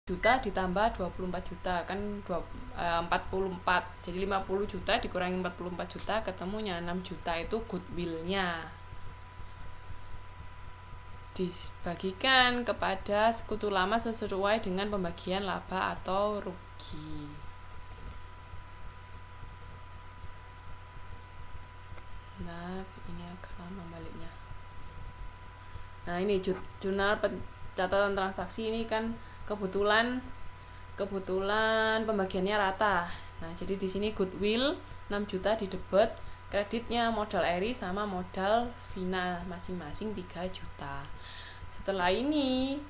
juta ditambah 24 juta kan 44, jadi 50 juta dikurangi 44 juta ketemunya 6 juta, itu goodwill-nya. Dibagikan kepada sekutu lama sesuai dengan pembagian laba atau rugi. Nah, ini agak lama baliknya. Nah, ini jurnal catatan transaksi ini kan kebetulan pembagiannya rata. Nah, jadi di sini goodwill 6 juta di debit, kreditnya modal eri sama modal Vina masing-masing 3 juta. Setelah ini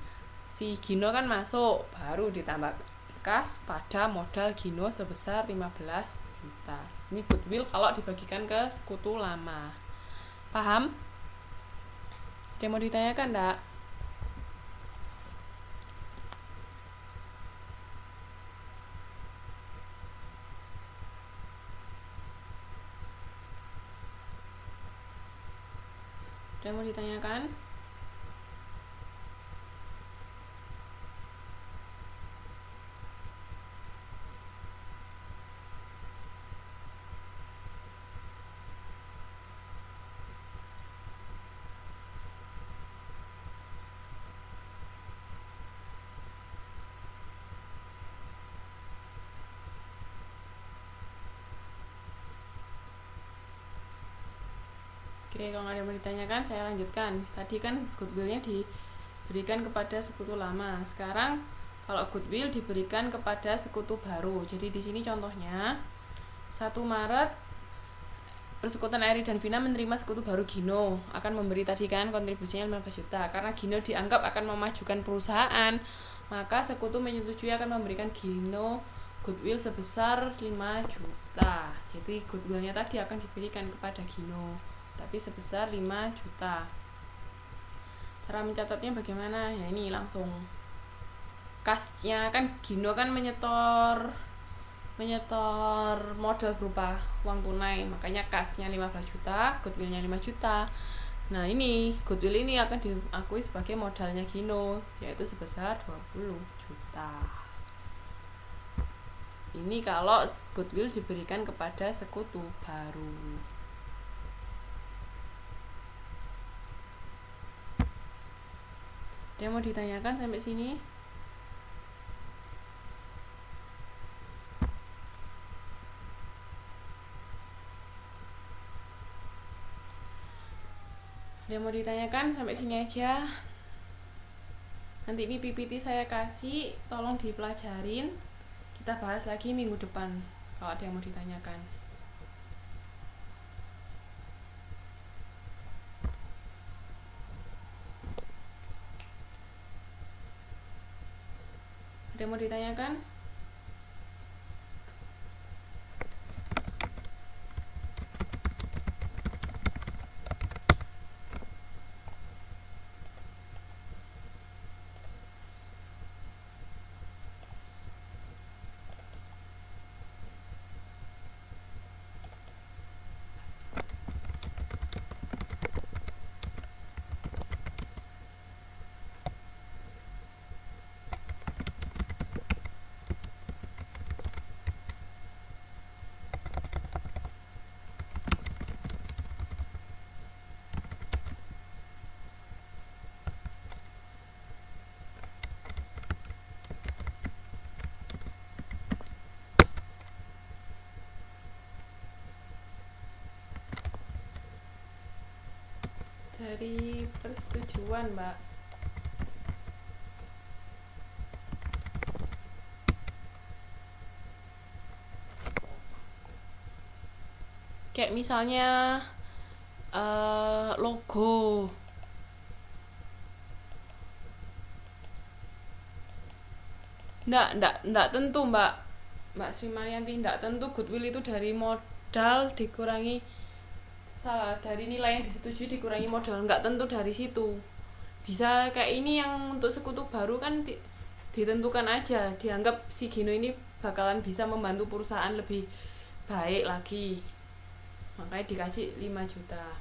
si Gino kan masuk, baru ditambah kas pada modal Gino sebesar 15 juta. Ini goodwill kalau dibagikan ke sekutu lama. Paham? Ada mau ditanyakan enggak? Ada mau ditanyakan? Oke, kalau nggak ada yang mau ditanyakan, saya lanjutkan. Tadi kan goodwill-nya diberikan kepada sekutu lama. Sekarang kalau goodwill diberikan kepada sekutu baru. Jadi di sini contohnya 1 Maret Persekutuan Eri dan Vina menerima sekutu baru Gino, akan memberi tadi kan kontribusinya 15 juta. Karena Gino dianggap akan memajukan perusahaan, maka sekutu menyetujui akan memberikan Gino goodwill sebesar 5 juta. Jadi goodwill-nya tadi akan diberikan kepada Gino, tapi sebesar 5 juta. Cara mencatatnya bagaimana? Ya ini langsung kasnya kan Gino kan menyetor modal berupa uang tunai, makanya kasnya 15 juta, goodwill-nya 5 juta. Nah, ini goodwill ini akan diakui sebagai modalnya Gino, yaitu sebesar 20 juta. Ini kalau goodwill diberikan kepada sekutu baru. Ada yang mau ditanyakan sampai sini? Ada yang mau ditanyakan sampai sini aja? Nanti ini PPT saya kasih, tolong dipelajarin. Kita bahas lagi minggu depan kalau ada yang mau ditanyakan. Ada yang mau ditanyakan? Dari persetujuan, Mbak. Kayak misalnya logo. Nggak tentu, Mbak Sri Maryanti, nggak tentu goodwill itu dari modal dikurangi dari nilai yang disetujui dikurangi modal, nggak tentu dari situ. Bisa kayak ini yang untuk sekutu baru kan ditentukan aja, dianggap si Gino ini bakalan bisa membantu perusahaan lebih baik lagi, makanya dikasih 5 juta.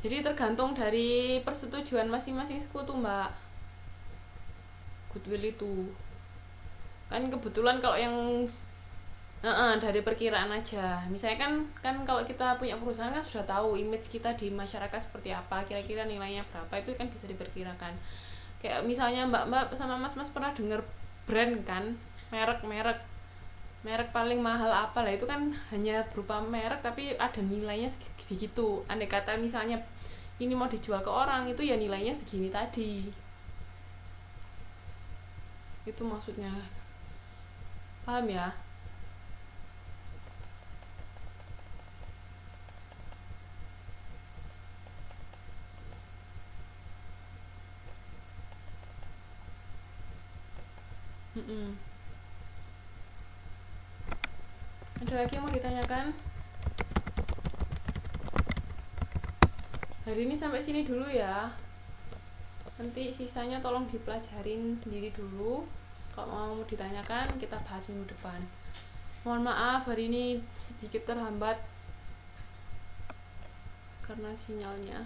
Jadi tergantung dari persetujuan masing-masing sekutu, Mbak. Goodwill itu kan kebetulan kalau yang dari perkiraan aja. Misalnya kan kalau kita punya perusahaan kan sudah tahu image kita di masyarakat seperti apa, kira-kira nilainya berapa, itu kan bisa diperkirakan. Kayak misalnya mbak-mbak sama mas-mas pernah denger brand kan, merek paling mahal apa lah, itu kan hanya berupa merek tapi ada nilainya begitu. Andai kata misalnya ini mau dijual ke orang, itu ya nilainya segini tadi. Itu maksudnya, paham ya? Mm-mm. Ada lagi yang mau ditanyakan? Hari ini sampai sini dulu ya. Nanti sisanya tolong dipelajarin sendiri dulu. Kalau mau ditanyakan kita bahas minggu depan. Mohon maaf hari ini sedikit terhambat karena sinyalnya.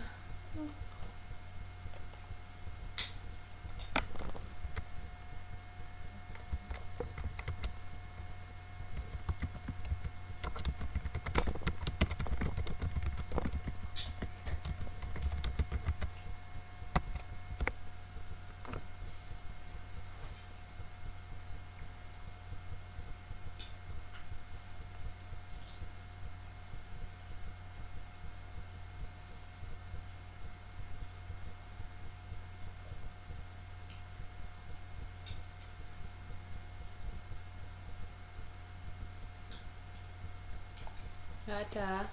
Gak ada.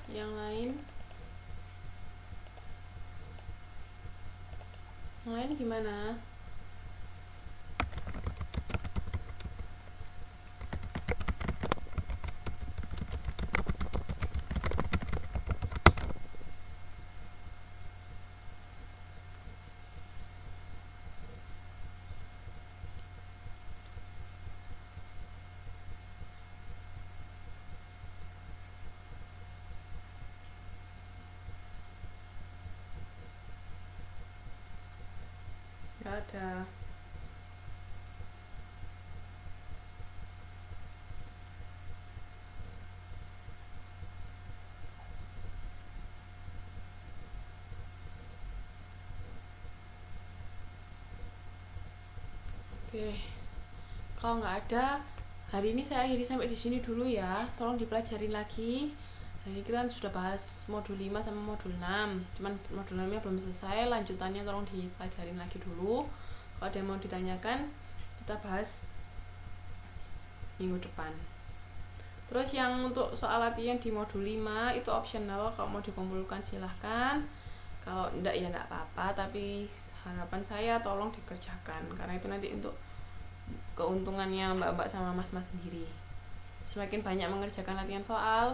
Yang lain? Yang lain gimana? Gak ada. Oke. Kalau nggak ada, hari ini saya akhiri sampai di sini dulu ya. Tolong dipelajarin lagi. Nah, ini kita sudah bahas modul 5 sama modul 6. Cuman modul 6-nya belum selesai, lanjutannya tolong dipelajarin lagi dulu. Kalau ada yang mau ditanyakan, kita bahas minggu depan. Terus yang untuk soal latihan di modul 5 itu optional, kalau mau dikumpulkan silahkan. Kalau enggak ya enggak apa-apa, tapi harapan saya tolong dikerjakan karena itu nanti untuk keuntungannya mbak-mbak sama mas-mas sendiri. Semakin banyak mengerjakan latihan soal,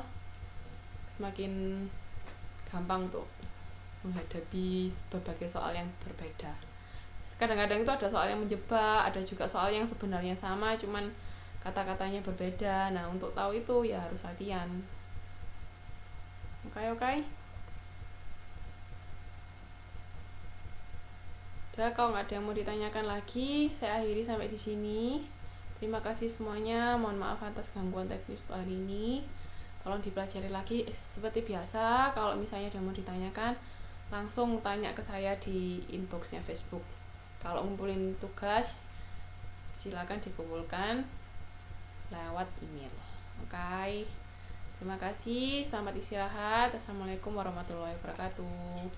semakin gampang untuk menghadapi berbagai soal yang berbeda. Kadang-kadang itu ada soal yang menjebak, ada juga soal yang sebenarnya sama cuman kata-katanya berbeda. Nah, untuk tahu itu ya harus latihan. Oke. Udah, kalau nggak ada yang mau ditanyakan lagi, saya akhiri sampai di sini. Terima kasih semuanya. Mohon maaf atas gangguan teknis hari ini. Tolong dipelajari lagi. Seperti biasa, kalau misalnya ada yang mau ditanyakan, langsung tanya ke saya di inboxnya Facebook. Kalau ngumpulin tugas, silakan dikumpulkan lewat email. Oke. Terima kasih. Selamat istirahat. Assalamualaikum warahmatullahi wabarakatuh.